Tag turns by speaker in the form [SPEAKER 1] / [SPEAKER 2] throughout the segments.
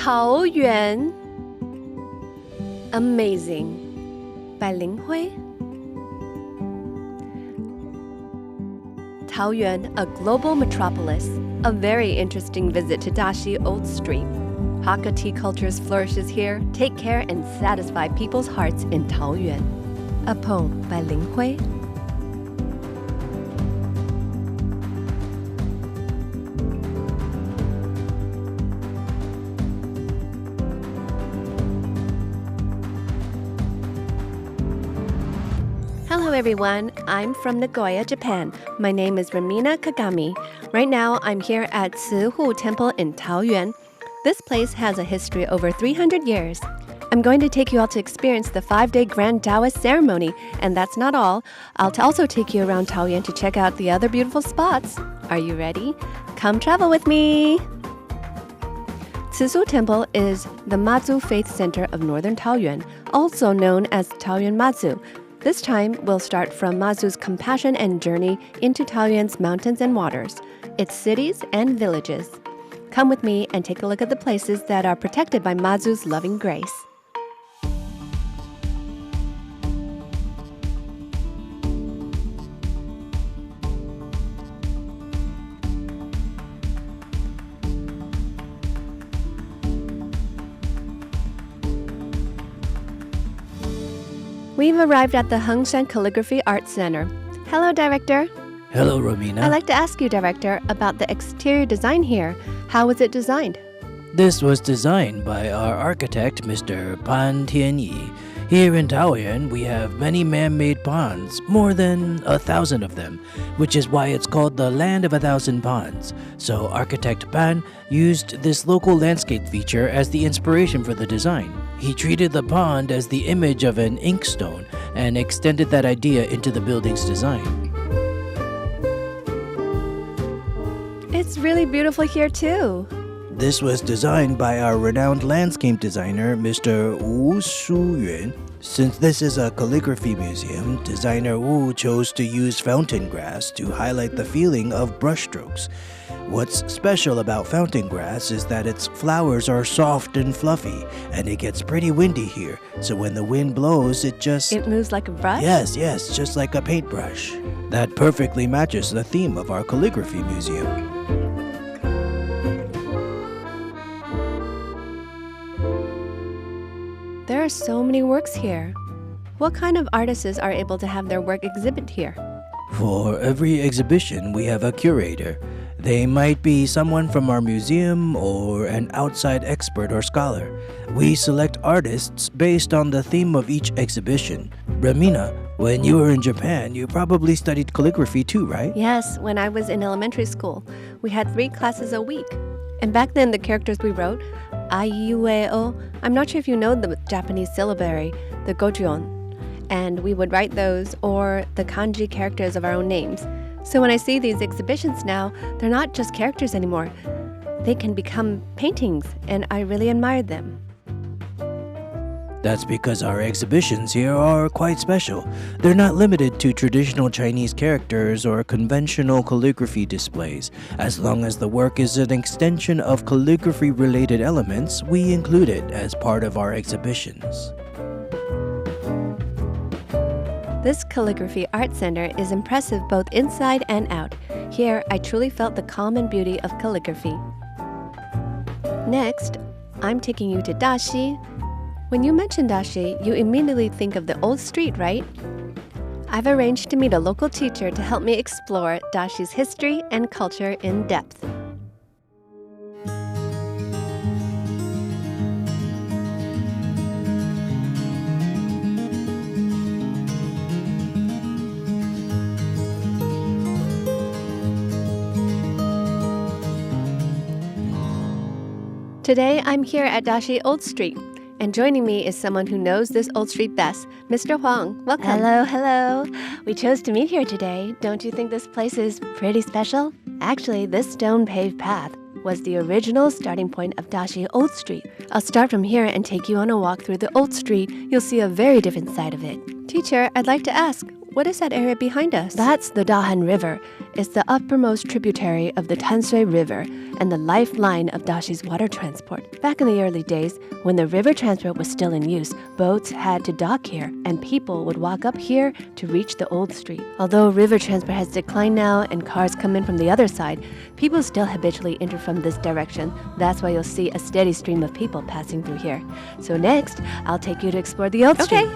[SPEAKER 1] Taoyuan. Amazing by Lin Hui. Taoyuan, a global metropolis. A very interesting visit to Daxi Old Street. Hakka tea cultures flourishes here. Take care and satisfy people's hearts in Taoyuan. A poem by Lin Hui. Hello everyone, I'm from Nagoya, Japan. My name is Ramina Kagami. Right now, I'm here at Cihu Temple in Taoyuan. This place has a history over 300 years. I'm going to take you all to experience the 5-day Grand Taoist ceremony, and that's not all. I'll also take you around Taoyuan to check out the other beautiful spots. Are you ready? Come travel with me! Cihu Temple is the Mazu Faith Center of Northern Taoyuan, also known as Taoyuan Mazu. This time, we'll start from Mazu's compassion and journey into Taoyuan's mountains and waters, its cities and villages. Come with me and take a look at the places that are protected by Mazu's loving grace. We've arrived at the Hengshan Calligraphy Art Center. Hello, Director.
[SPEAKER 2] Hello, Romina.
[SPEAKER 1] I'd like to ask you, Director, about the exterior design here. How was it designed?
[SPEAKER 2] This was designed by our architect, Mr. Pan Tianyi. Here in Taoyuan, we have many man-made ponds, more than 1,000 of them, which is why it's called the Land of 1,000 Ponds. So architect Pan used this local landscape feature as the inspiration for the design. He treated the pond as the image of an inkstone and extended that idea into the building's design.
[SPEAKER 1] It's really beautiful here too.
[SPEAKER 2] This was designed by our renowned landscape designer, Mr. Wu Shuyuan. Since this is a calligraphy museum, designer Wu chose to use fountain grass to highlight the feeling of brushstrokes. What's special about fountain grass is that its flowers are soft and fluffy, and it gets pretty windy here, so when the wind blows, it
[SPEAKER 1] moves like a brush?
[SPEAKER 2] Yes, just like a paintbrush. That perfectly matches the theme of our calligraphy museum.
[SPEAKER 1] There are so many works here. What kind of artists are able to have their work exhibit here?
[SPEAKER 2] For every exhibition, we have a curator. They might be someone from our museum or an outside expert or scholar. We select artists based on the theme of each exhibition. Ramina, when you were in Japan, you probably studied calligraphy too, right?
[SPEAKER 1] Yes, when I was in elementary school. We had 3 classes a week. And back then, the characters we wrote, A-I-U-E-O, I'm not sure if you know the Japanese syllabary, the gojuon. And we would write those or the kanji characters of our own names. So when I see these exhibitions now, they're not just characters anymore. They can become paintings, and I really admired them.
[SPEAKER 2] That's because our exhibitions here are quite special. They're not limited to traditional Chinese characters or conventional calligraphy displays. As long as the work is an extension of calligraphy-related elements, we include it as part of our exhibitions.
[SPEAKER 1] This Calligraphy Art Center is impressive both inside and out. Here, I truly felt the calm and beauty of calligraphy. Next, I'm taking you to Daxi. When you mention Daxi, you immediately think of the old street, right? I've arranged to meet a local teacher to help me explore Daxi's history and culture in depth. Today, I'm here at Daxi Old Street, and joining me is someone who knows this old street best, Mr. Huang. Welcome.
[SPEAKER 3] Hello. We chose to meet here today. Don't you think this place is pretty special?
[SPEAKER 1] Actually, this stone-paved path was the original starting point of Daxi Old Street. I'll start from here and take you on a walk through the Old Street. You'll see a very different side of it. Teacher, I'd like to ask, What is that area behind us?
[SPEAKER 3] That's the Dahan River. It's the uppermost tributary of the Tanshui River and the lifeline of Daxi's water transport. Back in the early days, when the river transport was still in use, boats had to dock here, and people would walk up here to reach the old street. Although river transport has declined now and cars come in from the other side, people still habitually enter from this direction. That's why you'll see a steady stream of people passing through here. So next, I'll take you to explore the old street.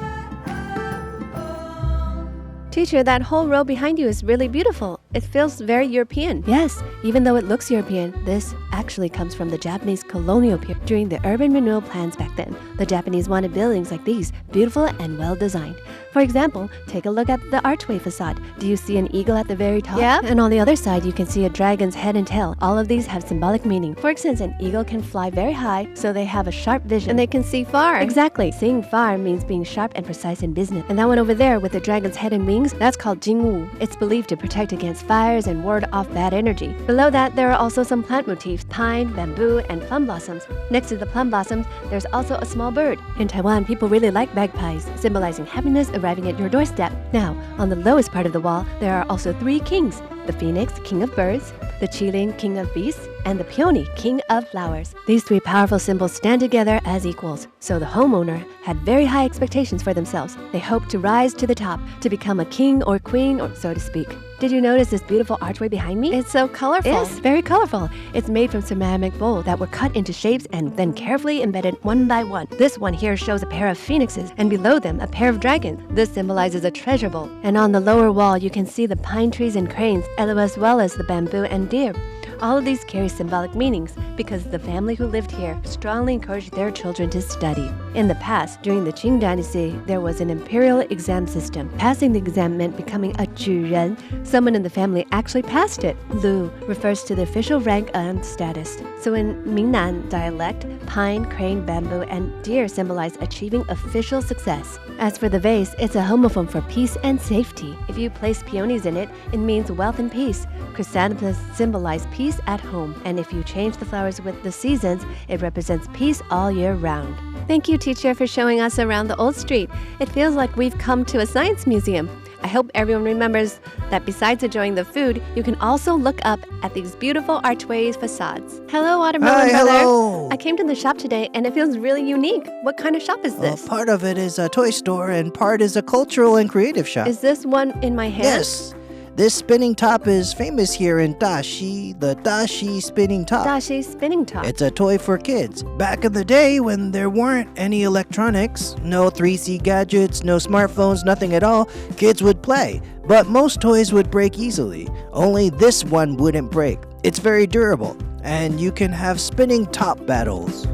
[SPEAKER 1] Teacher, that whole row behind you is really beautiful. It feels very European.
[SPEAKER 3] Yes, even though it looks European, this actually comes from the Japanese colonial period during the urban renewal plans back then. The Japanese wanted buildings like these, beautiful and well designed. For example, take a look at the archway facade. Do you see an eagle at the very top?
[SPEAKER 1] Yeah.
[SPEAKER 3] And on the other side, you can see a dragon's head and tail. All of these have symbolic meaning. For instance, an eagle can fly very high, so they have a sharp vision.
[SPEAKER 1] And they can see far.
[SPEAKER 3] Exactly. Seeing far means being sharp and precise in business. And that one over there with the dragon's head and wings, that's called Cihu. It's believed to protect against fires and ward off bad energy. Below that, there are also some plant motifs, pine, bamboo, and plum blossoms. Next to the plum blossoms, there's also a small bird. In Taiwan, people really like bagpipes, symbolizing happiness arriving at your doorstep. Now, on the lowest part of the wall, there are also 3 kings: the phoenix, king of birds, the qilin, king of beasts, and the peony, king of flowers. These 3 powerful symbols stand together as equals, so the homeowner had very high expectations for themselves. They hoped to rise to the top, to become a king or queen, or so to speak. Did you notice this beautiful archway behind me?
[SPEAKER 1] It's so colorful.
[SPEAKER 3] Yes, very colorful. It's made from ceramic bowls that were cut into shapes and then carefully embedded one by one. This one here shows a pair of phoenixes, and below them a pair of dragons. This symbolizes a treasure bowl. And on the lower wall, you can see the pine trees and cranes, as well as the bamboo and deer. All of these carry symbolic meanings because the family who lived here strongly encouraged their children to study. In the past, during the Qing dynasty, there was an imperial exam system. Passing the exam meant becoming a juren. Someone in the family actually passed it. Lu refers to the official rank and status. So in Mingnan dialect, pine, crane, bamboo, and deer symbolize achieving official success. As for the vase, it's a homophone for peace and safety. If you place peonies in it, it means wealth and peace. Chrysanthemums symbolize peace at home, and if you change the flowers with the seasons, it represents peace all year round.
[SPEAKER 1] Thank you, teacher, for showing us around the old street. It feels like we've come to a science museum. I hope everyone remembers that besides enjoying the food, you can also look up at these beautiful archways facades. Hello, Watermelon Brother.
[SPEAKER 2] Hello.
[SPEAKER 1] I came to the shop today and it feels really unique. What kind of shop is this?
[SPEAKER 2] Part of it is a toy store and part is a cultural and creative shop.
[SPEAKER 1] Is this one in my hand?
[SPEAKER 2] Yes. This spinning top is famous here in Daxi, the Daxi spinning top.
[SPEAKER 1] Daxi spinning top.
[SPEAKER 2] It's a toy for kids. Back in the day when there weren't any electronics, no 3C gadgets, no smartphones, nothing at all, kids would play. But most toys would break easily. Only this one wouldn't break. It's very durable, and you can have spinning top battles.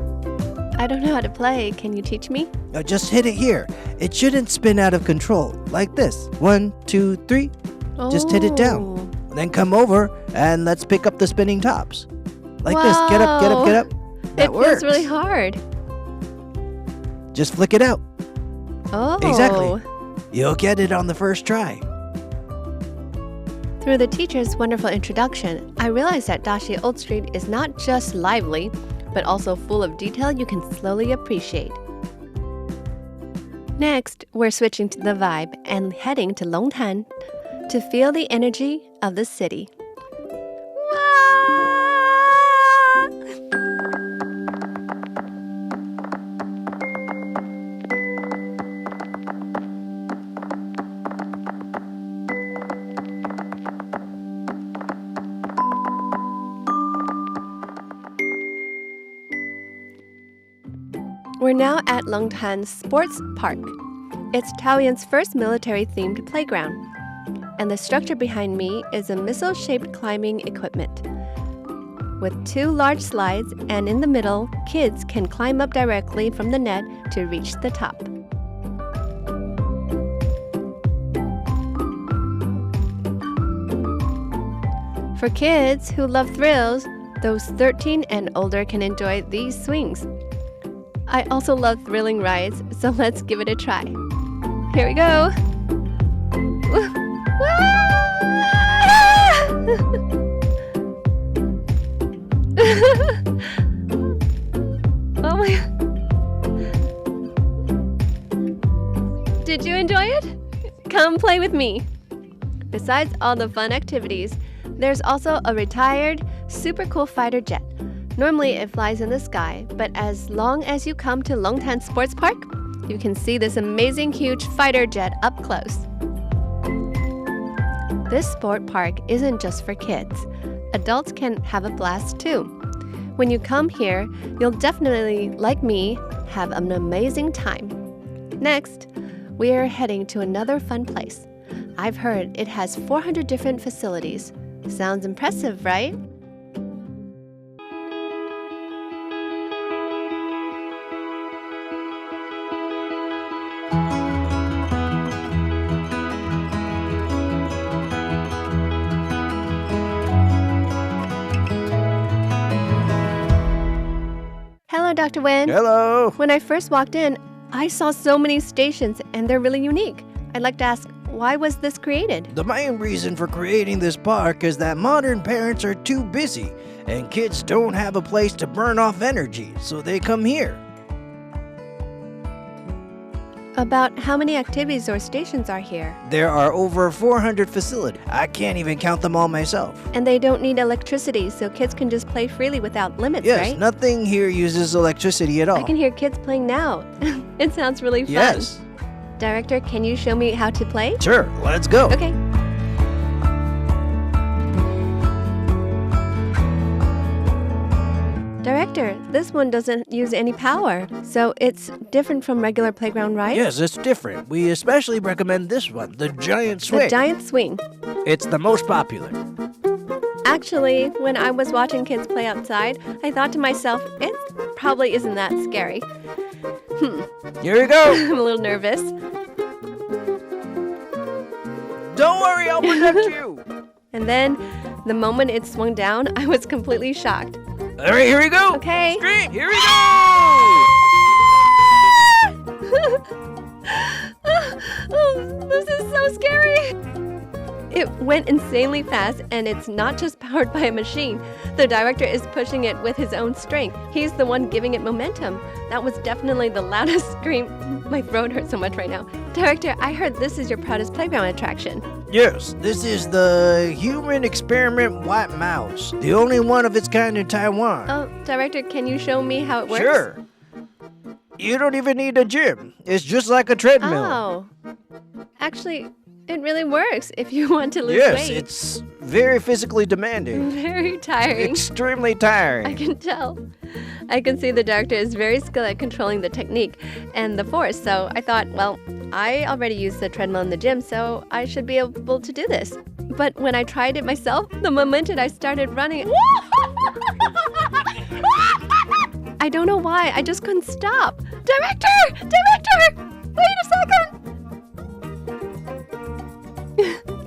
[SPEAKER 1] I don't know how to play. Can you teach me?
[SPEAKER 2] Just hit it here. It shouldn't spin out of control. Like this. 1, 2, 3. Just hit it down. Then come over and let's pick up the spinning tops. Like this. Get up, get up, get up. That works.
[SPEAKER 1] It feels really hard.
[SPEAKER 2] Just flick it out.
[SPEAKER 1] Oh.
[SPEAKER 2] Exactly. You'll get it on the first try.
[SPEAKER 1] Through the teacher's wonderful introduction, I realized that Daxi Old Street is not just lively, but also full of detail you can slowly appreciate. Next, we're switching to the vibe and heading to Longtan to feel the energy of the city. We're now at Longtan Sports Park. It's Taoyuan's first military-themed playground. And the structure behind me is a missile-shaped climbing equipment. With 2 large slides, and in the middle, kids can climb up directly from the net to reach the top. For kids who love thrills, those 13 and older can enjoy these swings. I also love thrilling rides, so let's give it a try. Here we go! Oh my God. Did you enjoy it? Come play with me. Besides all the fun activities, there's also a retired, super cool fighter jet. Normally it flies in the sky, but as long as you come to Longtan Sports Park, you can see this amazing huge fighter jet up close. This sport park isn't just for kids. Adults can have a blast too. When you come here, you'll definitely, like me, have an amazing time. Next, we are heading to another fun place. I've heard it has 400 different facilities. Sounds impressive, right? Hello, Dr. Wen.
[SPEAKER 2] Hello.
[SPEAKER 1] When I first walked in, I saw so many stations and they're really unique. I'd like to ask, why was this created?
[SPEAKER 2] The main reason for creating this park is that modern parents are too busy and kids don't have a place to burn off energy, so they come here.
[SPEAKER 1] About how many activities or stations are here?
[SPEAKER 2] There are over 400 facilities. I can't even count them all myself.
[SPEAKER 1] And they don't need electricity, so kids can just play freely without limits,
[SPEAKER 2] Yes,
[SPEAKER 1] right?
[SPEAKER 2] nothing here uses electricity at all.
[SPEAKER 1] I can hear kids playing now. It sounds really fun.
[SPEAKER 2] Yes.
[SPEAKER 1] Director, can you show me how to play?
[SPEAKER 2] Sure, let's go.
[SPEAKER 1] Okay. Director, this one doesn't use any power, so it's different from regular playground rides?
[SPEAKER 2] Yes, it's different. We especially recommend this one, the giant swing.
[SPEAKER 1] The giant swing.
[SPEAKER 2] It's the most popular.
[SPEAKER 1] Actually, when I was watching kids play outside, I thought to myself, it probably isn't that scary.
[SPEAKER 2] Here you go.
[SPEAKER 1] I'm a little nervous.
[SPEAKER 2] Don't worry, I'll protect you.
[SPEAKER 1] And then, the moment it swung down, I was completely shocked.
[SPEAKER 2] All right, here we go.
[SPEAKER 1] Okay.
[SPEAKER 2] Scream, here we go.
[SPEAKER 1] Oh, this is so scary. It went insanely fast, and it's not just powered by a machine. The director is pushing it with his own strength. He's the one giving it momentum. That was definitely the loudest scream. My throat hurts so much right now. Director, I heard this is your proudest playground attraction.
[SPEAKER 2] Yes, this is the human experiment white mouse, the only one of its kind in Taiwan.
[SPEAKER 1] Oh, Director, can you show me how it works?
[SPEAKER 2] Sure. You don't even need a gym. It's just like a treadmill.
[SPEAKER 1] Oh. Actually, it really works if you want to lose
[SPEAKER 2] Yes,
[SPEAKER 1] weight.
[SPEAKER 2] it's very physically demanding.
[SPEAKER 1] Very tiring.
[SPEAKER 2] Extremely tiring.
[SPEAKER 1] I can tell. I can see the director is very skilled at controlling the technique and the force, so I thought, well, I already use the treadmill in the gym, so I should be able to do this. But when I tried it myself, the moment I started running, I don't know why, I just couldn't stop. Director! Director! Wait a second!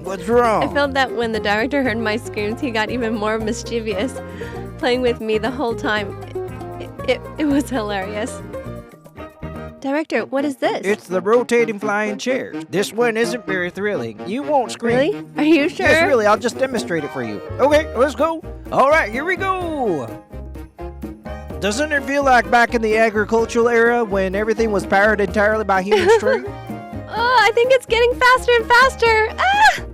[SPEAKER 2] What's wrong?
[SPEAKER 1] I felt that when the director heard my screams, he got even more mischievous, playing with me the whole time. It was hilarious. Director, what is this?
[SPEAKER 2] It's the rotating flying chair. This one isn't very thrilling. You won't scream.
[SPEAKER 1] Really? Are you sure?
[SPEAKER 2] Yes, really. I'll just demonstrate it for you. Okay, let's go. All right, here we go. Doesn't it feel like back in the agricultural era when everything was powered entirely by human strength?
[SPEAKER 1] Oh, I think it's getting faster and faster. Ah!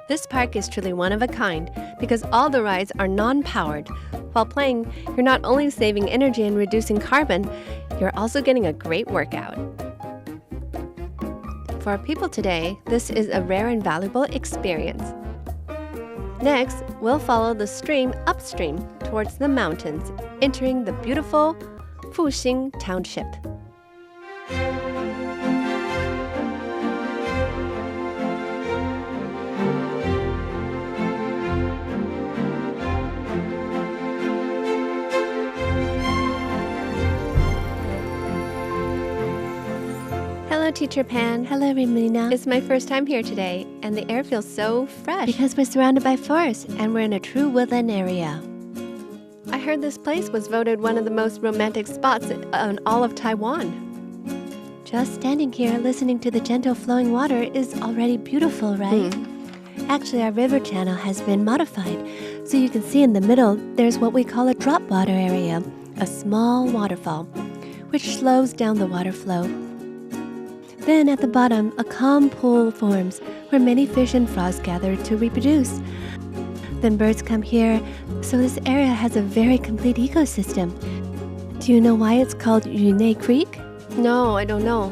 [SPEAKER 1] This park is truly one of a kind because all the rides are non-powered. While playing, you're not only saving energy and reducing carbon, you're also getting a great workout. For our people today, this is a rare and valuable experience. Next, we'll follow the stream upstream towards the mountains, entering the beautiful Fuxing township. Hello, Teacher Pan.
[SPEAKER 3] Hello, Ramina.
[SPEAKER 1] It's my first time here today, and the air feels so fresh.
[SPEAKER 3] Because we're surrounded by forest and we're in a true woodland area.
[SPEAKER 1] I heard this place was voted one of the most romantic spots in all of Taiwan.
[SPEAKER 3] Just standing here listening to the gentle flowing water is already beautiful, right? Actually, our river channel has been modified, so you can see in the middle there's what we call a drop water area, a small waterfall, which slows down the water flow. Then at the bottom, a calm pool forms where many fish and frogs gather to reproduce. Then birds come here, so this area has a very complete ecosystem. Do you know why it's called Yunei Creek?
[SPEAKER 1] No, I don't know.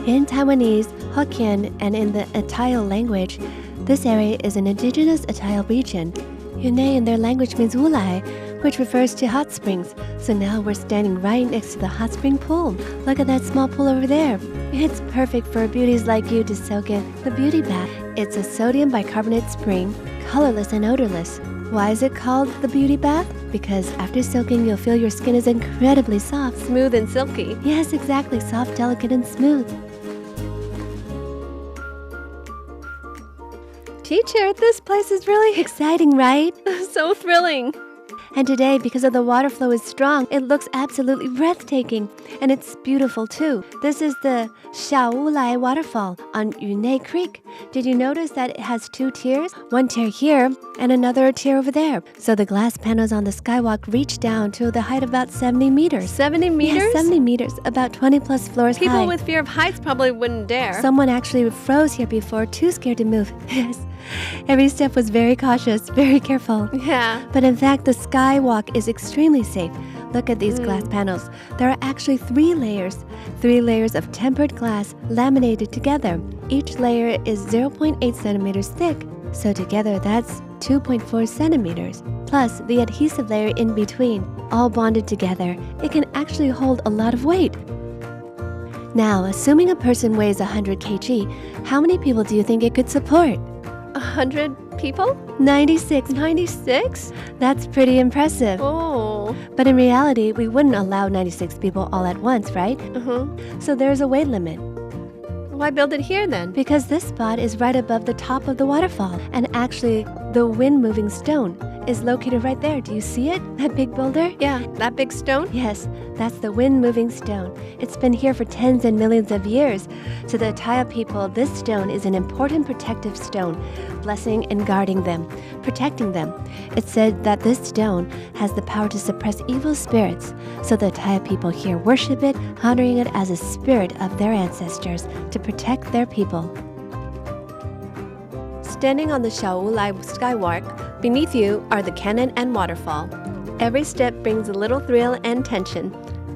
[SPEAKER 3] In Taiwanese, Hokkien, and in the Atayal language, this area is an indigenous Atayal region. Yunei in their language means Wulai, which refers to hot springs. So now we're standing right next to the hot spring pool. Look at that small pool over there. It's perfect for beauties like you to soak in the beauty bath. It's a sodium bicarbonate spring, colorless and odorless. Why is it called the beauty bath? Because after soaking, you'll feel your skin is incredibly soft.
[SPEAKER 1] Smooth and silky.
[SPEAKER 3] Yes, exactly. Soft, delicate, and smooth.
[SPEAKER 1] Teacher, this place is really
[SPEAKER 3] Exciting, right?
[SPEAKER 1] so thrilling.
[SPEAKER 3] And today, because of the water flow is strong, it looks absolutely breathtaking. And it's beautiful too. This is the Xiao waterfall on Yunei Creek. Did you notice that it has two tiers? One tier here and another tier over there. So the glass panels on the skywalk reach down to the height of about 70 meters.
[SPEAKER 1] 70 meters?
[SPEAKER 3] Yes, 70 meters, about 20 plus floors high.
[SPEAKER 1] People with fear of heights probably wouldn't dare.
[SPEAKER 3] Someone actually froze here before, too scared to move. Yes. Every step was very cautious, very careful.
[SPEAKER 1] Yeah.
[SPEAKER 3] But in fact, the skywalk is extremely safe. Look at these glass panels. There are actually 3 layers. 3 layers of tempered glass laminated together. Each layer is 0.8 centimeters thick. So together, that's 2.4 centimeters. Plus the adhesive layer in between. All bonded together, it can actually hold a lot of weight. Now, assuming a person weighs 100 kg, how many people do you think it could support?
[SPEAKER 1] 100 people?
[SPEAKER 3] 96.
[SPEAKER 1] 96?
[SPEAKER 3] That's pretty impressive.
[SPEAKER 1] Oh.
[SPEAKER 3] But in reality, we wouldn't allow 96 people all at once, right? So there's a weight limit.
[SPEAKER 1] Why build it here then?
[SPEAKER 3] Because this spot is right above the top of the waterfall. And actually, the wind-moving stone is located right there. Do you see it? That big boulder?
[SPEAKER 1] Yeah, that big stone?
[SPEAKER 3] Yes, that's the wind-moving stone. It's been here for tens and millions of years. To the Atayal people, this stone is an important protective stone, blessing and guarding them, protecting them. It's said that this stone has the power to suppress evil spirits. So the Atayal people here worship it, honoring it as a spirit of their ancestors to protect their people.
[SPEAKER 1] Standing on the Wulai skywalk, beneath you are the cannon and waterfall. Every step brings a little thrill and tension,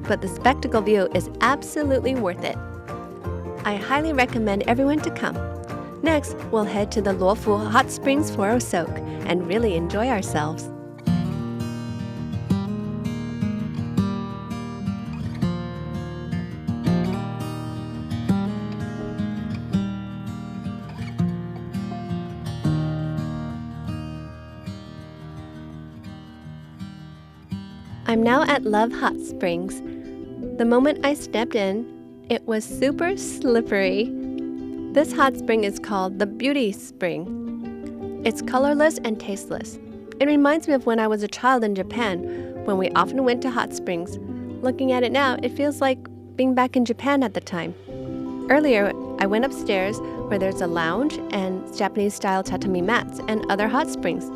[SPEAKER 1] but the spectacle view is absolutely worth it. I highly recommend everyone to come. Next, we'll head to the Luofu hot springs for a soak and really enjoy ourselves. I'm now at Love Hot Springs. The moment I stepped in, it was super slippery. This hot spring is called the Beauty Spring. It's colorless and tasteless. It reminds me of when I was a child in Japan, when we often went to hot springs. Looking at it now, it feels like being back in Japan at the time. Earlier, I went upstairs where there's a lounge and Japanese-style tatami mats and other hot springs.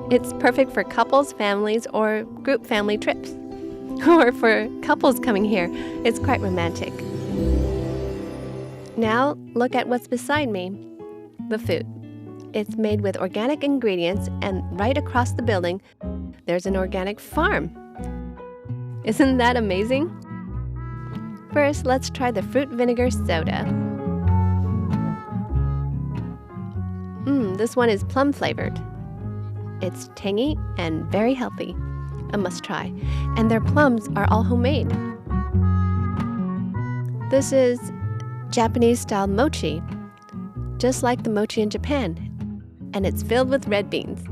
[SPEAKER 1] It's perfect for couples, families, or group family trips. Or for couples coming here, it's quite romantic. Now, look at what's beside me. The food. It's made with organic ingredients, and right across the building, there's an organic farm. Isn't that amazing? First, let's try the fruit vinegar soda. This one is plum flavored. It's tangy and very healthy. A must try. And their plums are all homemade. This is Japanese-style mochi, just like the mochi in Japan. And it's filled with red beans.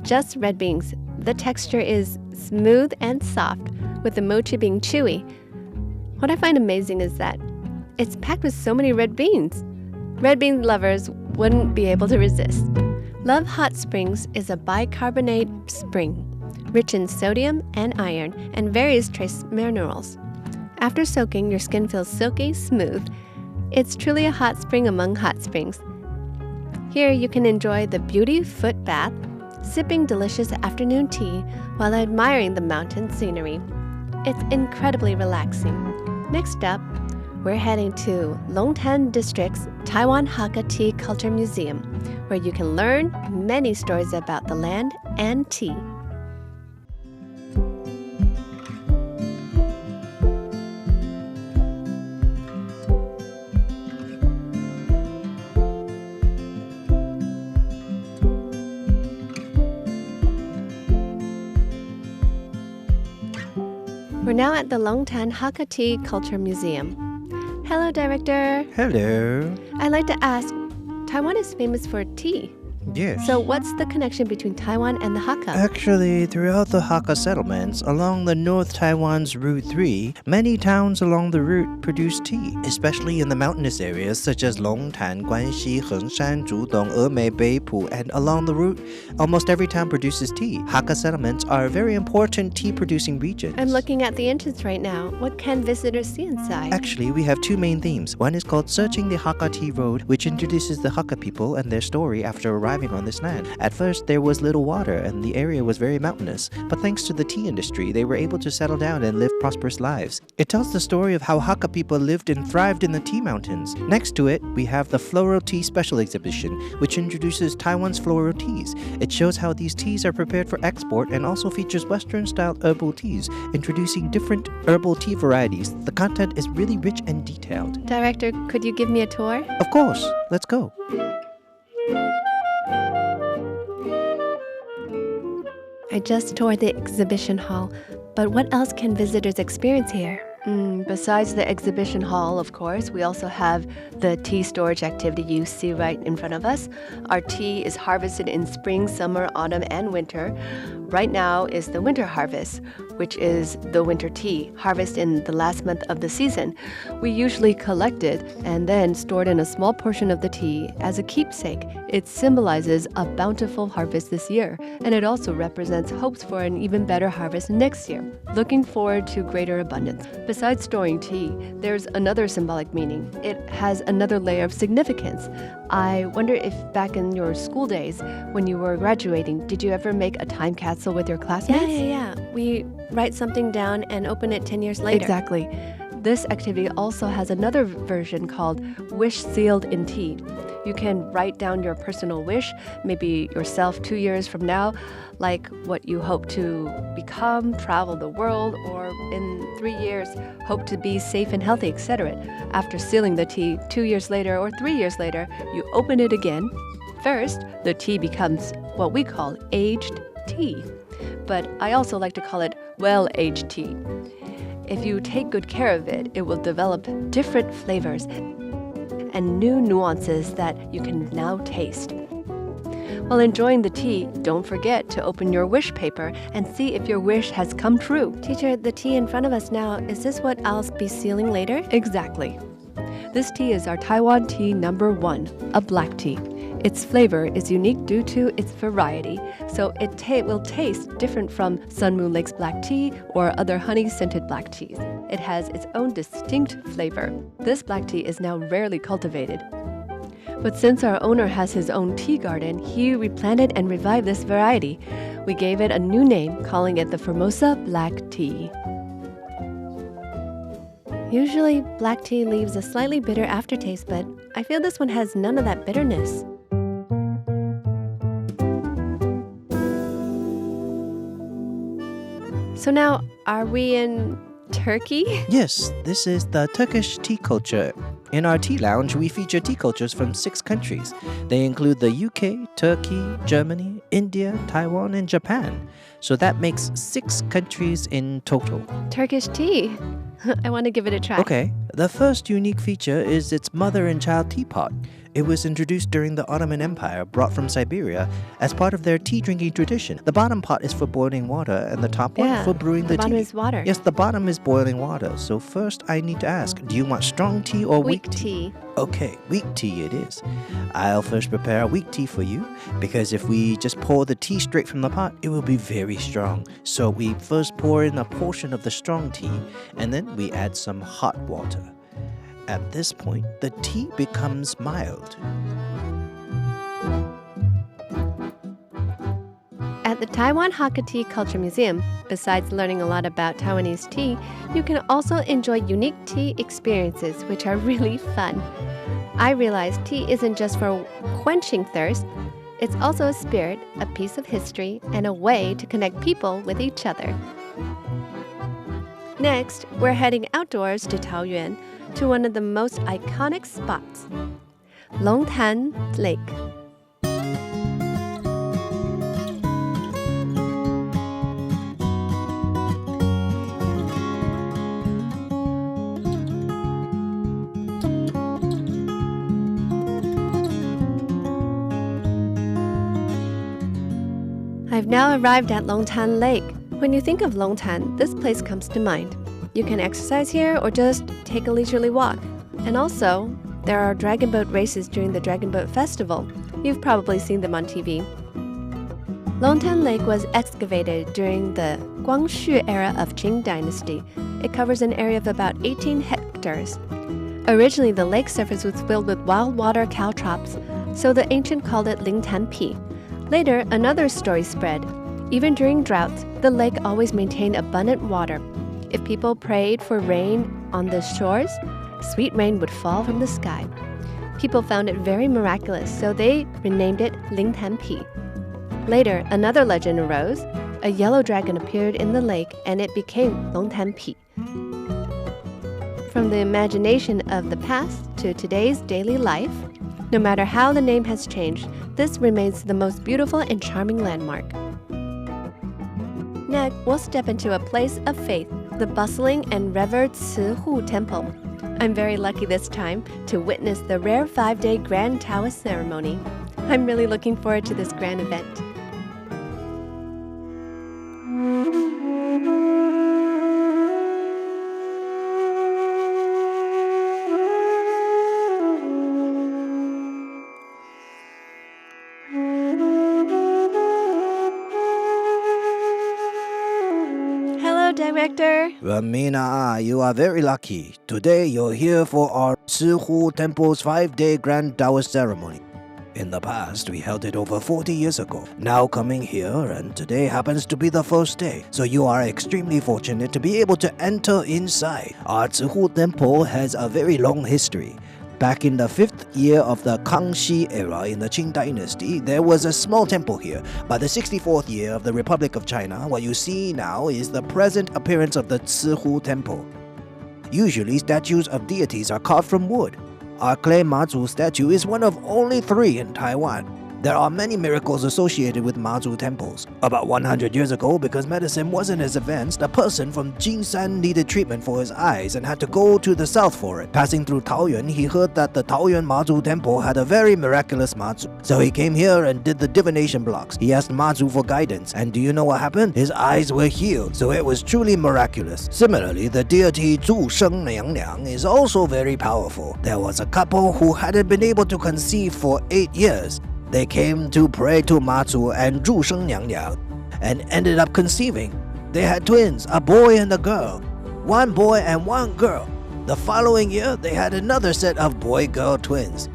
[SPEAKER 1] Just red beans. The texture is smooth and soft, with the mochi being chewy. What I find amazing is that it's packed with so many red beans. Red bean lovers wouldn't be able to resist. Love Hot Springs is a bicarbonate spring, rich in sodium and iron and various trace minerals. After soaking, your skin feels silky smooth. It's truly a hot spring among hot springs. Here you can enjoy the beauty foot bath, sipping delicious afternoon tea while admiring the mountain scenery. It's incredibly relaxing. Next up,
[SPEAKER 3] We're heading to Longtan District's Taiwan Hakka Tea Culture Museum, where you can learn many stories about the land and tea. We're now at the Longtan Hakka Tea Culture Museum. Hello, Director.
[SPEAKER 2] Hello.
[SPEAKER 3] I'd like to ask, Taiwan is famous for tea.
[SPEAKER 2] Yes.
[SPEAKER 3] So what's the connection between Taiwan and the Hakka?
[SPEAKER 2] Actually, throughout the Hakka settlements along the North Taiwan's Route 3, many towns along the route produce tea, especially in the mountainous areas such as Longtan, Guanxi, Hengshan, Zhudong, Emei, Beipu, and along the route, almost every town produces tea. Hakka settlements are very important tea-producing regions.
[SPEAKER 3] I'm looking at the entrance right now. What can visitors see inside?
[SPEAKER 2] Actually, we have two main themes. One is called Searching the Hakka Tea Road, which introduces the Hakka people and their story after arriving on this land. At first, there was little water and the area was very mountainous, but thanks to the tea industry, they were able to settle down and live prosperous lives. It tells the story of how Hakka people lived and thrived in the tea mountains. Next to it, we have the Floral Tea Special Exhibition, which introduces Taiwan's floral teas. It shows how these teas are prepared for export and also features Western-style herbal teas, introducing different herbal tea varieties. The content is really rich and detailed.
[SPEAKER 3] Director, could you give me a tour?
[SPEAKER 2] Of course, let's go.
[SPEAKER 3] I just toured the exhibition hall, but what else can visitors experience here? Besides the exhibition hall, of course, we also have the tea storage activity you see right in front of us. Our tea is harvested in spring, summer, autumn, and winter. Right now is the winter harvest, which is the winter tea, harvest in the last month of the season. We usually collect it and then store it in a small portion of the tea as a keepsake. It symbolizes a bountiful harvest this year, and it also represents hopes for an even better harvest next year. Looking forward to greater abundance. Besides storing tea, there's another symbolic meaning. It has another layer of significance. I wonder if back in your school days, when you were graduating, did you ever make a time capsule with your classmates?
[SPEAKER 1] Yeah. We write something down and open it 10 years later.
[SPEAKER 3] Exactly. This activity also has another version called Wish Sealed in Tea. You can write down your personal wish, maybe yourself 2 years from now, like what you hope to become, travel the world, or in 3 years, hope to be safe and healthy, etc. After sealing the tea 2 years later or 3 years later, you open it again. First, the tea becomes what we call aged tea, but I also like to call it well-aged tea. If you take good care of it, it will develop different flavors and new nuances that you can now taste. While enjoying the tea, don't forget to open your wish paper and see if your wish has come true.
[SPEAKER 1] Teacher, the tea in front of us now, is this what I'll be sealing later?
[SPEAKER 3] Exactly. This tea is our Taiwan tea number 1, a black tea. Its flavor is unique due to its variety, so it will taste different from Sun Moon Lake's black tea or other honey-scented black teas. It has its own distinct flavor. This black tea is now rarely cultivated. But since our owner has his own tea garden, he replanted and revived this variety. We gave it a new name, calling it the Formosa Black Tea.
[SPEAKER 1] Usually, black tea leaves a slightly bitter aftertaste, but I feel this one has none of that bitterness. So now, are we in Turkey?
[SPEAKER 2] Yes, this is the Turkish tea culture. In our tea lounge, we feature tea cultures from 6 countries. They include the UK, Turkey, Germany, India, Taiwan, and Japan. So that makes 6 countries in total.
[SPEAKER 1] Turkish tea. I want to give it a try.
[SPEAKER 2] Okay, the first unique feature is its mother and child teapot. It was introduced during the Ottoman Empire, brought from Siberia, as part of their tea drinking tradition. The bottom pot is for boiling water, and the top one for brewing the tea.
[SPEAKER 1] The bottom is water.
[SPEAKER 2] Yes, the bottom is boiling water. So first, I need to ask, do you want strong tea or weak tea? Okay, weak tea it is. I'll first prepare a weak tea for you, because if we just pour the tea straight from the pot, it will be very strong. So we first pour in a portion of the strong tea, and then we add some hot water. At this point, the tea becomes mild.
[SPEAKER 1] At
[SPEAKER 3] The Taiwan Hakka Tea Culture Museum, besides learning a lot about Taiwanese tea, you can also enjoy unique tea experiences, which are really fun. I realized tea isn't just for quenching thirst, it's also a spirit, a piece of history, and a way to connect people with each other. Next, we're heading outdoors to Taoyuan, to one of the most iconic spots, Longtan Lake. I've now arrived at Longtan Lake. When you think of Longtan, this place comes to mind. You can exercise here or just take a leisurely walk. And also, there are dragon boat races during the Dragon Boat Festival. You've probably seen them on TV. Longtan Lake was excavated during the Guangxu era of Qing Dynasty. It covers an area of about 18 hectares. Originally, the lake surface was filled with wild water caltrops, so the ancient called it Lingtanpi. Later, another story spread. Even during droughts, the lake always maintained abundant water. If people prayed for rain on the shores, sweet rain would fall from the sky. People found it very miraculous, so they renamed it Lingtanpi. Later, another legend arose. A yellow dragon appeared in the lake, and it became Longtanpi. From the imagination of the past to today's daily life, no matter how the name has changed, this remains the most beautiful and charming landmark. Next, we'll step into a place of faith, the bustling and revered Cihu Temple. I'm very lucky this time to witness the rare 5-day Grand Taoist ceremony. I'm really looking forward to this grand event. Director.
[SPEAKER 2] Ramina, you are very lucky. Today you're here for our Cihu Temple's 5-day Grand Taoist ceremony. In the past, we held it over 40 years ago. Now coming here, and today happens to be the first day. So you are extremely fortunate to be able to enter inside. Our Cihu Temple has a very long history. Back in the 5th year of the Kangxi era in the Qing Dynasty, there was a small temple here. By the 64th year of the Republic of China, what you see now is the present appearance of the Cihu Temple. Usually, statues of deities are carved from wood. Our clay Mazu statue is one of only 3 in Taiwan. There are many miracles associated with Mazu temples. About 100 years ago, because medicine wasn't as advanced, a person from Jinshan needed treatment for his eyes and had to go to the south for it. Passing through Taoyuan, he heard that the Taoyuan Mazu temple had a very miraculous Mazu. So he came here and did the divination blocks. He asked Mazu for guidance, and do you know what happened? His eyes were healed, so it was truly miraculous. Similarly, the deity Zhongli is also very powerful. There was a couple who hadn't been able to conceive for 8 years. They came to pray to Mazu and Zhu Sheng Nyang and ended up conceiving. They had twins, a boy and a girl. 1 boy and 1 girl. The following year, they had another set of boy-girl twins.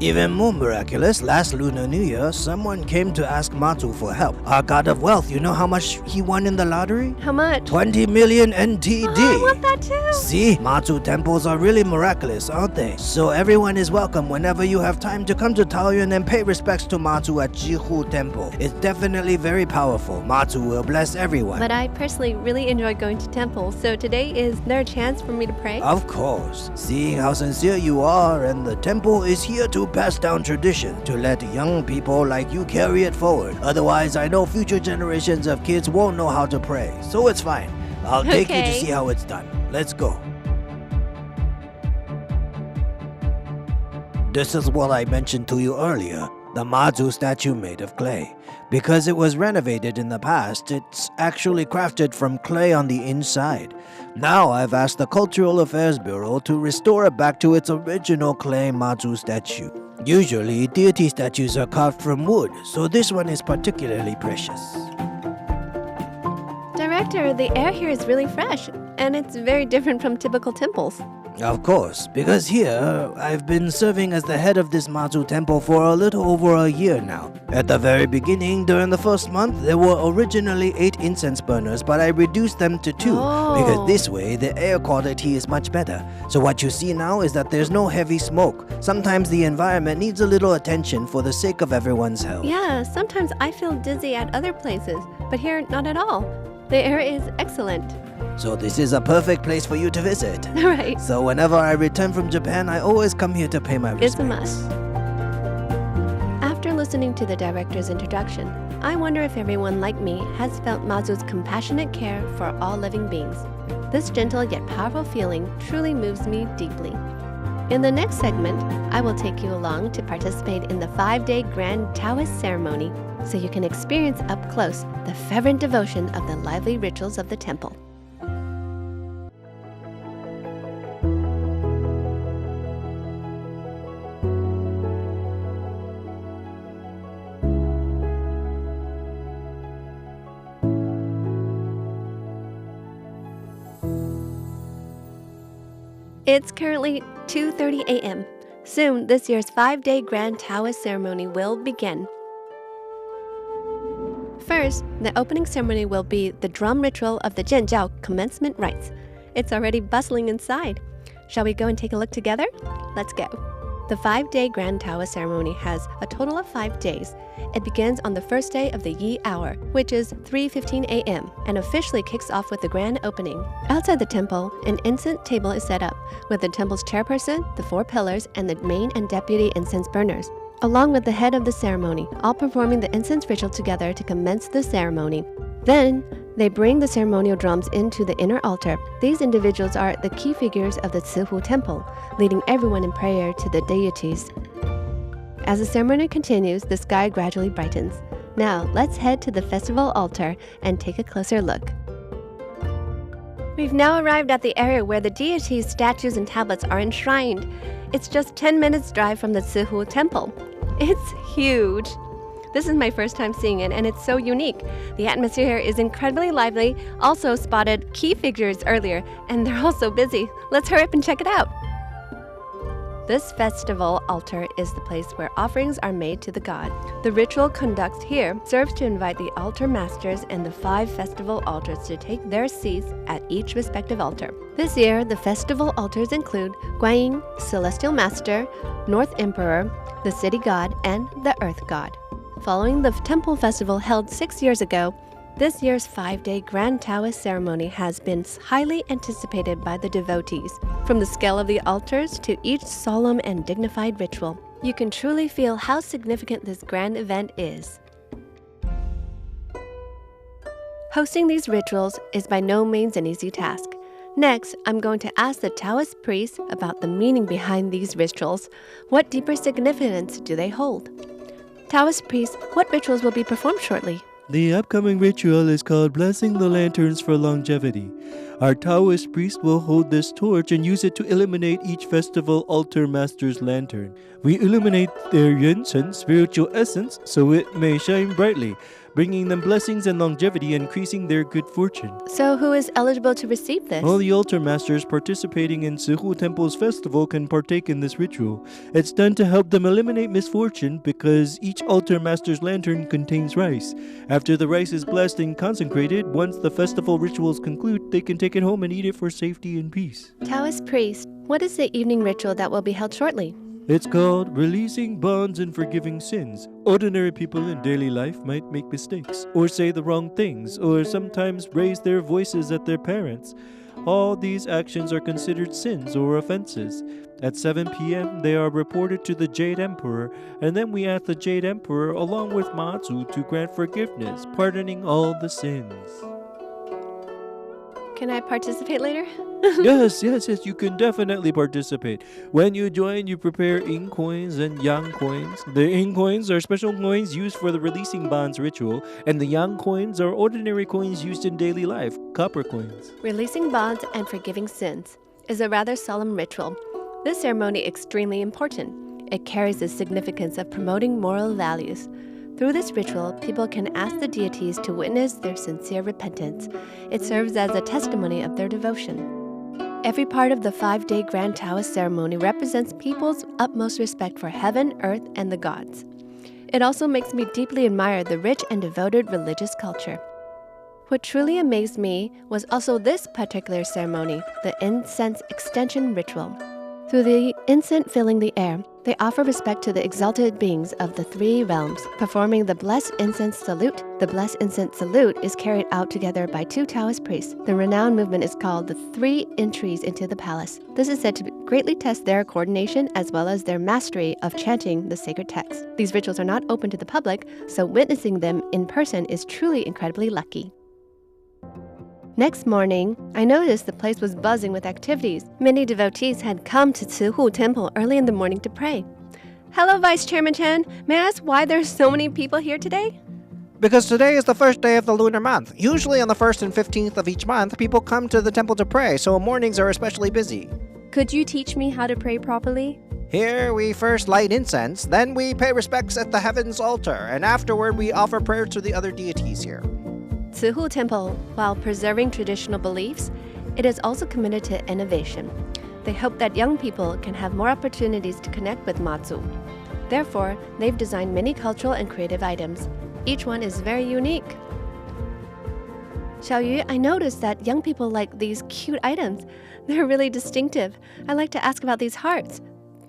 [SPEAKER 2] Even more miraculous, last Lunar New Year, someone came to ask Mazu for help. Our god of wealth, you know how much he won in the lottery?
[SPEAKER 3] How much?
[SPEAKER 2] 20 million NTD.
[SPEAKER 3] Oh, I want that too.
[SPEAKER 2] See, Mazu temples are really miraculous, aren't they? So everyone is welcome whenever you have time to come to Taoyuan and pay respects to Mazu at Cihu Temple. It's definitely very powerful. Mazu will bless everyone.
[SPEAKER 3] But I personally really enjoy going to temples, so today is there a chance for me to pray?
[SPEAKER 2] Of course. Seeing how sincere you are, and the temple is here to pass down tradition, to let young people like you carry it forward. Otherwise, I know future generations of kids won't know how to pray. So it's fine. I'll take you to see how it's done. Let's go. This is what I mentioned to you earlier. The Mazu statue made of clay. Because it was renovated in the past, it's actually crafted from clay on the inside. Now I've asked the Cultural Affairs Bureau to restore it back to its original clay Mazu statue. Usually, deity statues are carved from wood, so this one is particularly precious.
[SPEAKER 3] Director, the air here is really fresh, and it's very different from typical temples.
[SPEAKER 2] Of course, because here I've been serving as the head of this Mazu temple for a little over a year now. At the very beginning, during the first month, there were originally 8 incense burners, but I reduced them to 2 because this way the air quality is much better. So what you see now is that there's no heavy smoke. Sometimes the environment needs a little attention for the sake of everyone's health.
[SPEAKER 1] Yeah, sometimes I feel dizzy at other places, but here not at all. The air is excellent.
[SPEAKER 2] So this is a perfect place for you to visit.
[SPEAKER 1] Right.
[SPEAKER 2] So whenever I return from Japan, I always come here to pay my respects.
[SPEAKER 1] It's a must. After listening to the director's introduction, I wonder if everyone like me has felt Mazu's compassionate care for all living beings. This gentle yet powerful feeling truly moves me deeply. In the next segment, I will take you along to participate in the 5-day Grand Taoist ceremony so you can experience up close the fervent devotion of the lively rituals of the temple. It's currently 2:30 a.m. Soon, this year's 5-day Grand Taoist ceremony will begin. First, the opening ceremony will be the drum ritual of the Jianjiao commencement rites. It's already bustling inside. Shall we go and take a look together? Let's go. The 5-day Grand Taoist ceremony has a total of 5 days. It begins on the first day of the Yi hour, which is 3:15 a.m., and officially kicks off with the grand opening. Outside the temple, an incense table is set up, with the temple's chairperson, the 4 pillars, and the main and deputy incense burners, along with the head of the ceremony, all performing the incense ritual together to commence the ceremony. Then, they bring the ceremonial drums into the inner altar. These individuals are the key figures of the Cihu temple, leading everyone in prayer to the deities. As the ceremony continues, the sky gradually brightens. Now, let's head to the festival altar and take a closer look. We've now arrived at the area where the deities' statues and tablets are enshrined. It's just 10 minutes drive from the Cihu temple. It's huge. This is my first time seeing it, and it's so unique. The atmosphere here is incredibly lively. Also spotted key figures earlier, and they're also busy. Let's hurry up and check it out. This festival altar is the place where offerings are made to the god. The ritual conducted here serves to invite the altar masters and the 5 festival altars to take their seats at each respective altar. This year, the festival altars include Guanyin, Celestial Master, North Emperor, the City God, and the Earth God. Following the temple festival held 6 years ago, this year's 5-day Grand Taoist ceremony has been highly anticipated by the devotees. From the scale of the altars to each solemn and dignified ritual, you can truly feel how significant this grand event is. Hosting these rituals is by no means an easy task. Next, I'm going to ask the Taoist priests about the meaning behind these rituals. What deeper significance do they hold? Taoist priests, what rituals will be performed shortly?
[SPEAKER 4] The upcoming ritual is called Blessing the Lanterns for Longevity. Our Taoist priest will hold this torch and use it to illuminate each festival altar master's lantern. We illuminate their Yuan spiritual essence so it may shine brightly, bringing them blessings and longevity, increasing their good fortune.
[SPEAKER 1] So who is eligible to receive this?
[SPEAKER 4] All the altar masters participating in Cihu Temple's festival can partake in this ritual. It's done to help them eliminate misfortune because each altar master's lantern contains rice. After the rice is blessed and consecrated, once the festival rituals conclude, they can take it home and eat it for safety and peace.
[SPEAKER 1] Taoist priest, what is the evening ritual that will be held shortly?
[SPEAKER 4] It's called Releasing Bonds and Forgiving Sins. Ordinary people in daily life might make mistakes, or say the wrong things, or sometimes raise their voices at their parents. All these actions are considered sins or offenses. At 7 p.m., they are reported to the Jade Emperor, and then we ask the Jade Emperor along with Mazu to grant forgiveness, pardoning all the sins.
[SPEAKER 1] Can I participate later?
[SPEAKER 4] Yes, you can definitely participate. When you join, you prepare ink coins and yang coins. The ink coins are special coins used for the releasing bonds ritual, and the yang coins are ordinary coins used in daily life, copper coins.
[SPEAKER 1] Releasing bonds and forgiving sins is a rather solemn ritual. This ceremony is extremely important. It carries the significance of promoting moral values. Through this ritual, people can ask the deities to witness their sincere repentance. It serves as a testimony of their devotion.
[SPEAKER 3] Every part of the 5-day Grand Taoist ceremony represents people's utmost respect for heaven, earth, and the gods. It also makes me deeply admire the rich and devoted religious culture. What truly amazed me was also this particular ceremony, the incense extension ritual. Through the incense filling the air, they offer respect to the exalted beings of the 3 realms, performing the Blessed Incense Salute. The Blessed Incense Salute is carried out together by 2 Taoist priests. The renowned movement is called the 3 entries into the palace. This is said to greatly test their coordination as well as their mastery of chanting the sacred text. These rituals are not open to the public, so witnessing them in person is truly incredibly lucky. Next morning, I noticed the place was buzzing with activities. Many devotees had come to Cihu Temple early in the morning to pray. Hello, Vice Chairman Chen. May I ask why there's so many people here today?
[SPEAKER 5] Because today is the first day of the lunar month. Usually on the 1st and 15th of each month, people come to the temple to pray, so mornings are especially busy.
[SPEAKER 1] Could you teach me how to pray properly?
[SPEAKER 5] Here we first light incense, then we pay respects at the heavens altar, and afterward we offer prayer to the other deities here.
[SPEAKER 3] Cihu Temple, while preserving traditional beliefs, it is also committed to innovation. They hope that young people can have more opportunities to connect with Mazu. Therefore, they've designed many cultural and creative items. Each one is very unique. Xiao, I noticed that young people like these cute items. They're really distinctive. I'd like to ask about these hearts.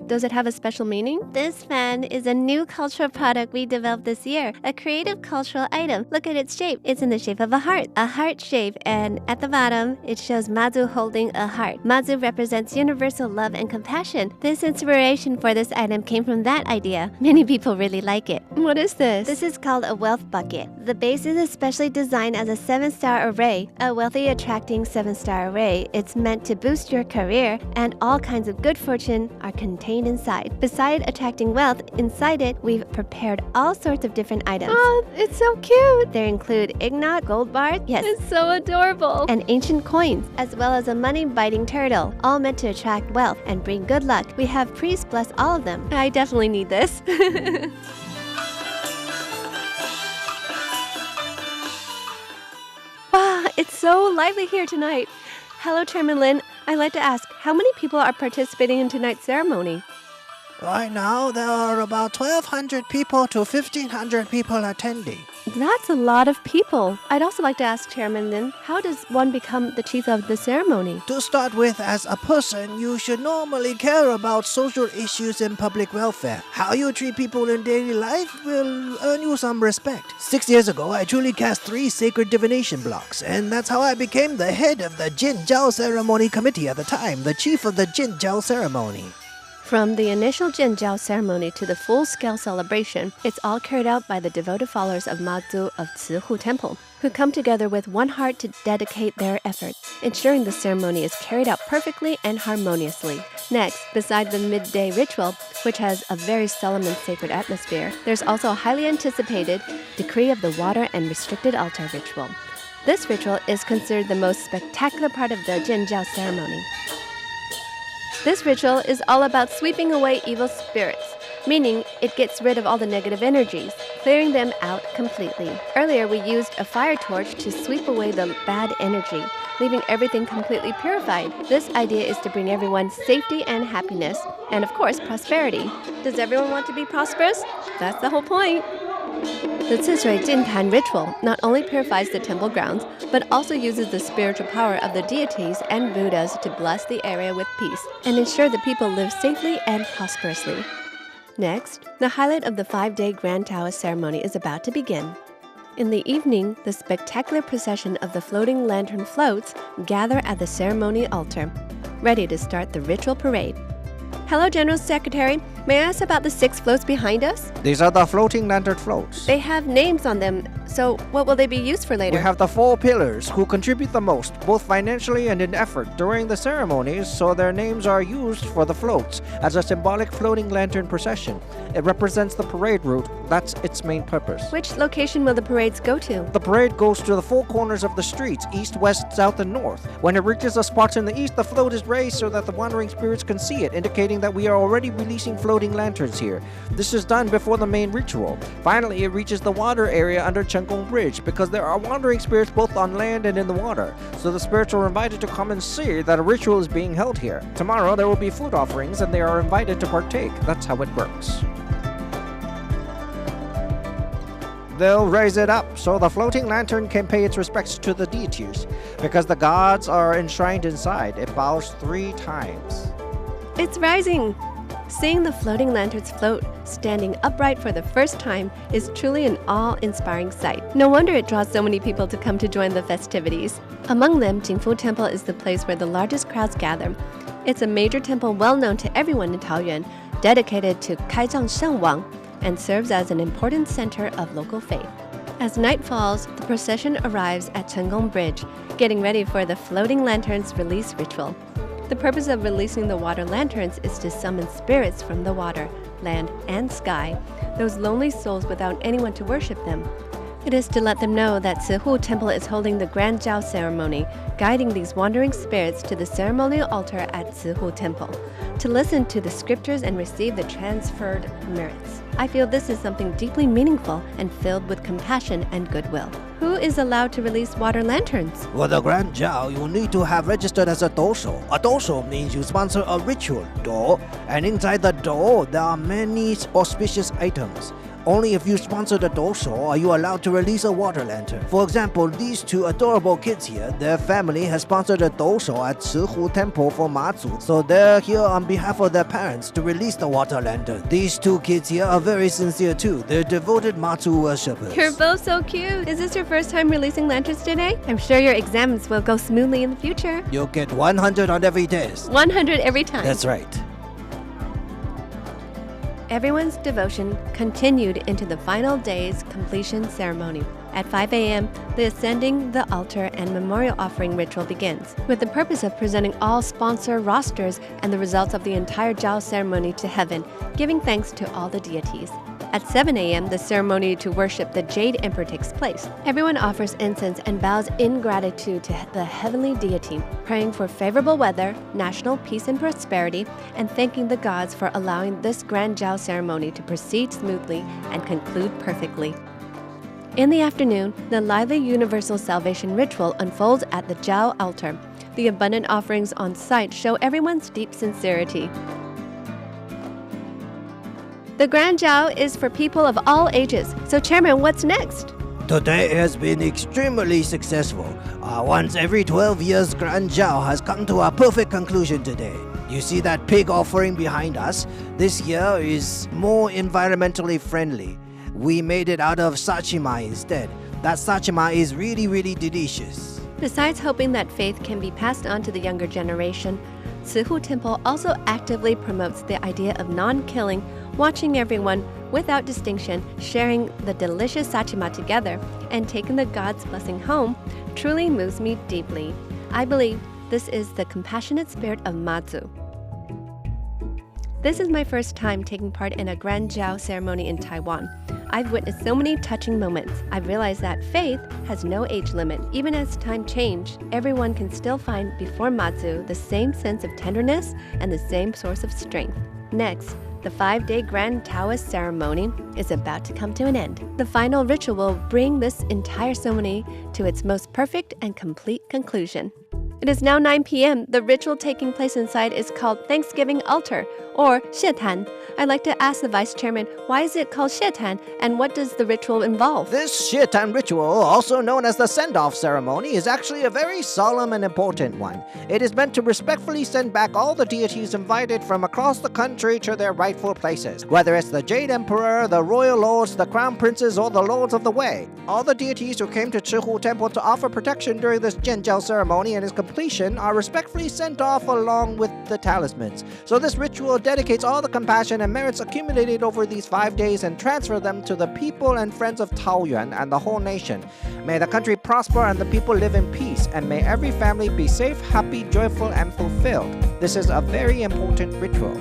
[SPEAKER 3] Does it have a special meaning?
[SPEAKER 6] This fan is a new cultural product we developed this year, a creative cultural item. Look at its shape. It's in the shape of a heart shape, and at the bottom, it shows Mazu holding a heart. Mazu represents universal love and compassion. This inspiration for this item came from that idea. Many people really like it.
[SPEAKER 3] What is this?
[SPEAKER 6] This is called a wealth bucket. The base is especially designed as a 7-star array, a wealthy attracting 7-star array. It's meant to boost your career, and all kinds of good fortune are contained inside. Besides attracting wealth, inside it, we've prepared all sorts of different items.
[SPEAKER 3] Oh, it's so cute.
[SPEAKER 6] There include ignat, gold bars, yes,
[SPEAKER 3] It's so adorable.
[SPEAKER 6] and ancient coins, as well as a money-biting turtle, all meant to attract wealth and bring good luck. We have priests bless all of them.
[SPEAKER 3] I definitely need this. Wow, it's so lively here tonight. Hello, Chairman Lin. I'd like to ask, how many people are participating in tonight's ceremony?
[SPEAKER 5] Right now, there are about 1,200 people to 1,500 people attending.
[SPEAKER 3] That's a lot of people. I'd also like to ask Chairman Lin, how does one become the chief of the ceremony?
[SPEAKER 5] To start with, as a person, you should normally care about social issues and public welfare. How you treat people in daily life will earn you some respect. 6 years ago, I truly cast 3 sacred divination blocks, and that's how I became the head of the Jin Jiao ceremony committee at the time, the chief of the Jin Jiao ceremony.
[SPEAKER 3] From the initial Jinjiao ceremony to the full-scale celebration, it's all carried out by the devoted followers of Mazu of Cihu Temple, who come together with one heart to dedicate their efforts, ensuring the ceremony is carried out perfectly and harmoniously. Next, beside the midday ritual, which has a very solemn and sacred atmosphere, there's also a highly anticipated decree of the water and restricted altar ritual. This ritual is considered the most spectacular part of the Jinjiao ceremony. This ritual is all about sweeping away evil spirits, meaning it gets rid of all the negative energies, clearing them out completely. Earlier, we used a fire torch to sweep away the bad energy, leaving everything completely purified. This idea is to bring everyone safety and happiness, and of course, prosperity. Does everyone want to be prosperous? That's the whole point. The Cishui Jintan ritual not only purifies the temple grounds, but also uses the spiritual power of the deities and Buddhas to bless the area with peace and ensure the people live safely and prosperously. Next, the highlight of the 5-day Grand Taoist ceremony is about to begin. In the evening, the spectacular procession of the floating lantern floats gather at the ceremony altar, ready to start the ritual parade. Hello, General Secretary. May I ask about the 6 floats behind us?
[SPEAKER 5] These are the floating lantern floats.
[SPEAKER 3] They have names on them, so what will they be used for later?
[SPEAKER 5] We have the 4 pillars who contribute the most, both financially and in effort, during the ceremonies, so their names are used for the floats as a symbolic floating lantern procession. It represents the parade route. That's its main purpose.
[SPEAKER 3] Which location will the parades go to?
[SPEAKER 5] The parade goes to the 4 corners of the streets, east, west, south, and north. When it reaches a spot in the east, the float is raised so that the wandering spirits can see it, indicating that we are already releasing float
[SPEAKER 7] floating lanterns here. This is done before the main ritual. Finally, it reaches the water area under Chenggong Bridge because there are wandering spirits both on land and in the water. So the spirits are invited to come and see that a ritual is being held here. Tomorrow there will be food offerings and they are invited to partake. That's how it works. They'll raise it up so the floating lantern can pay its respects to the deities. Because the gods are enshrined inside, it bows 3 times.
[SPEAKER 1] It's rising! Seeing the floating lanterns float, standing upright for the first time, is truly an awe-inspiring sight. No wonder it draws so many people to come to join the festivities. Among them, Jingfu Temple is the place where the largest crowds gather. It's a major temple well known to everyone in Taoyuan, dedicated to Kaizang Shengwang, and serves as an important center of local faith. As night falls, the procession arrives at Chenggong Bridge, getting ready for the floating lanterns release ritual. The purpose of releasing the water lanterns is to summon spirits from the water, land, and sky, those lonely souls without anyone to worship them. It is to let them know that Cihu Temple is holding the Grand Jiao ceremony, guiding these wandering spirits to the ceremonial altar at Cihu Temple, to listen to the scriptures and receive the transferred merits. I feel this is something deeply meaningful and filled with compassion and goodwill. Who is allowed to release water lanterns?
[SPEAKER 5] For the Grand Jiao, you need to have registered as a dosho. A dosho means you sponsor a ritual, do, and inside the do, there are many auspicious items. Only if you sponsor the dosho are you allowed to release a water lantern. For example, these 2 adorable kids here, their family has sponsored a dosho at Cihu Temple for Mazu, so they're here on behalf of their parents to release the water lantern. These 2 kids here are very sincere too. They're devoted Mazu worshippers.
[SPEAKER 1] You're both so cute! Is this your first time releasing lanterns today? I'm sure your exams will go smoothly in the future.
[SPEAKER 5] You'll get 100 on every test.
[SPEAKER 1] 100 every time.
[SPEAKER 5] That's right.
[SPEAKER 1] Everyone's devotion continued into the final day's completion ceremony. At 5 a.m., the ascending the altar and memorial offering ritual begins, with the purpose of presenting all sponsor rosters and the results of the entire Jiao ceremony to heaven, giving thanks to all the deities. At 7 a.m., the ceremony to worship the Jade Emperor takes place. Everyone offers incense and bows in gratitude to the heavenly deity, praying for favorable weather, national peace and prosperity, and thanking the gods for allowing this Grand Jiao ceremony to proceed smoothly and conclude perfectly. In the afternoon, the lively universal salvation ritual unfolds at the Jiao altar. The abundant offerings on site show everyone's deep sincerity. The Grand Jiao is for people of all ages. So, Chairman, what's next?
[SPEAKER 5] Today has been extremely successful. Once every 12 years, Grand Jiao has come to a perfect conclusion today. You see that pig offering behind us? This year is more environmentally friendly. We made it out of sachima instead. That sachima is really delicious.
[SPEAKER 1] Besides hoping that faith can be passed on to the younger generation, Cihu Temple also actively promotes the idea of non-killing, watching everyone, without distinction, sharing the delicious sachima together, and taking the God's blessing home, truly moves me deeply. I believe this is the compassionate spirit of Mazu. This is my first time taking part in a Grand Jiao ceremony in Taiwan. I've witnessed so many touching moments. I've realized that faith has no age limit. Even as time changed, everyone can still find before Mazu the same sense of tenderness and the same source of strength. Next, the 5-day Grand Taoist ceremony is about to come to an end. The final ritual will bring this entire ceremony to its most perfect and complete conclusion. It is now 9 p.m. The ritual taking place inside is called Thanksgiving Altar, or 谢坛. I'd like to ask the Vice Chairman, why is it called 谢坛, and what does the ritual involve?
[SPEAKER 7] This 谢坛 ritual, also known as the send-off ceremony, is actually a very solemn and important one. It is meant to respectfully send back all the deities invited from across the country to their rightful places, whether it's the Jade Emperor, the royal lords, the crown princes, or the lords of the way. All the deities who came to Cihu Temple to offer protection during this Jianjiao ceremony and its completion are respectfully sent off along with the talismans. So this ritual dedicates all the compassion and merits accumulated over these 5 days and transfer them to the people and friends of Taoyuan and the whole nation. May the country prosper and the people live in peace, and may every family be safe, happy, joyful, and fulfilled. This is a very important ritual.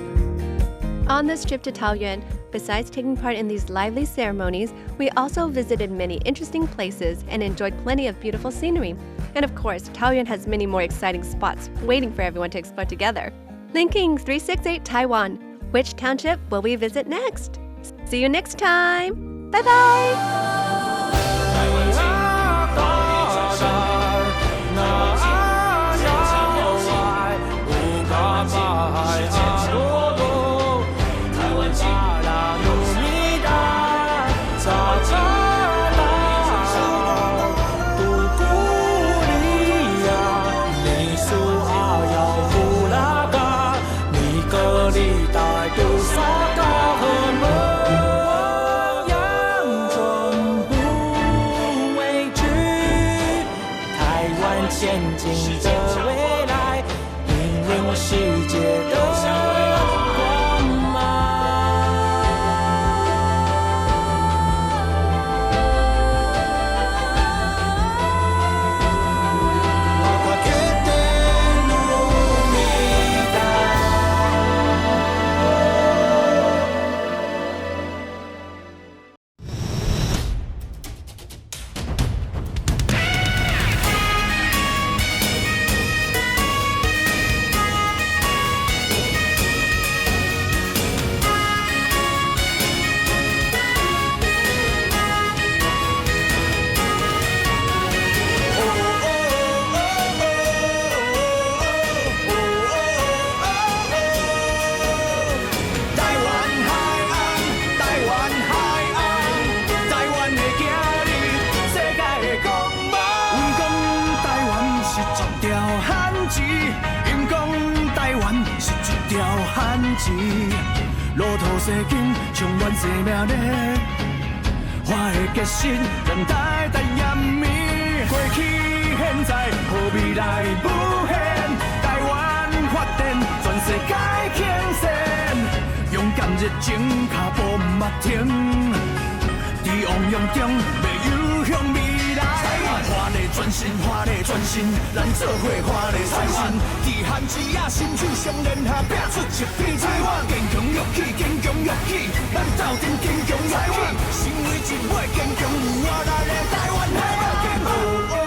[SPEAKER 1] On this trip to Taoyuan, besides taking part in these lively ceremonies, we also visited many interesting places and enjoyed plenty of beautiful scenery. And of course, Taoyuan has many more exciting spots waiting for everyone to explore together. Linking368 Taiwan.
[SPEAKER 3] Which township will we visit next? See you next time. Bye bye.
[SPEAKER 8] 路途西经，充满生命力。我的决心，让代代延绵。过去现在，和未来无限。台湾发展，全世界倾斜。勇敢热情，脚步不停。在汪洋中，要游向未来。华丽转身，华丽转身，咱做伙华丽转身。在汉子啊，心手相连下，拼出一片台湾。坚强勇气，坚强勇气，咱斗阵坚强勇气。成为一尾坚强有活力的台湾海岸。